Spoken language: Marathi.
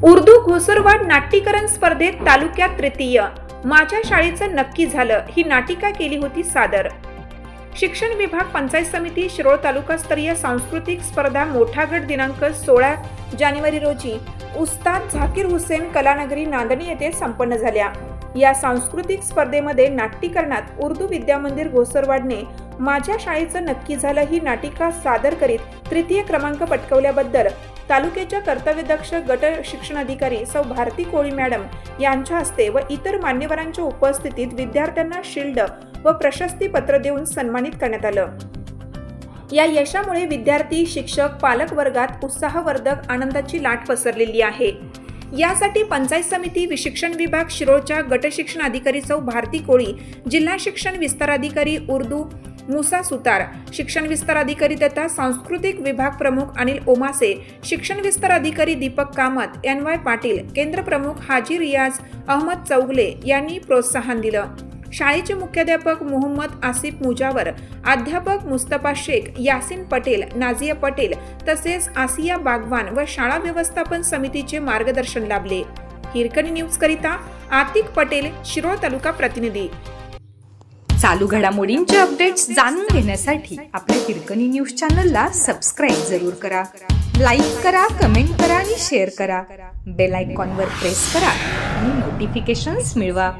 उर्दू घोसरवाड नाट्यीकरण स्पर्धेत तालुक्यात तृतीय. माझ्या शाळेचं नक्की झालं ही नाटिका केली होती सादर. शिक्षण विभाग पंचायत समिती शिरोळ तालुकास्तरीय सांस्कृतिक स्पर्धा मोठा गट दिनांक 16 जानेवारी रोजी उस्ताद झाकीर हुसेन कलानगरी नांदणी येथे संपन्न झाल्या. या सांस्कृतिक स्पर्धेमध्ये नाट्यीकरणात उर्दू विद्यामंदिर घोसरवाडने माझ्या शाळेचं नक्की झालं ही नाटिका सादर करीत तृतीय क्रमांक पटकावल्याबद्दल तालुक्याच्या कर्तव्यदक्ष गट शिक्षणाधिकारी सौ भारती कोळी मॅडम यांच्या हस्ते व इतर मान्यवरांच्या उपस्थितीत विद्यार्थ्यांना शिल्ड व प्रशस्ती पत्र देऊन सन्मानित करण्यात आलं. या यशामुळे विद्यार्थी, शिक्षक, पालक वर्गात उत्साहवर्धक आनंदाची लाट पसरलेली आहे. यासाठी पंचायत समिती, शिक्षण विभाग शिरोळच्या गट शिक्षण अधिकारी सौ भारती कोळी, जिल्हा शिक्षण विस्तार अधिकारी उर्दू मुसा सुतार, शिक्षण विस्तार अधिकारी तथा सांस्कृतिक विभाग प्रमुख अनिल ओमासे, शिक्षण विस्तार अधिकारी दीपक कामत, NY पाटील, केंद्र प्रमुख हाजी रियाज अहमद चौगले यांनी प्रोत्साहन दिलं. शाळेचे मुख्याध्यापक मोहम्मद आसिफ मुजावर, अध्यापक मुस्तफा शेख, यासिन पटेल, नाझिया पटेल तसेच आसिया बागवान व शाळा व्यवस्थापन समितीचे मार्गदर्शन लाभले. हिरकणी न्यूज करिता आतिक पटेल, शिरोळ तालुका प्रतिनिधी. चालू घडामोडींचे अपडेट्स जाणून घेण्यासाठी आपल्या हिरकणी न्यूज चॅनलला सबस्क्राईब जरूर करा. लाईक करा, कमेंट करा आणि शेअर करा. बेल आयकॉनवर प्रेस करा आणि नोटिफिकेशन्स मिळवा.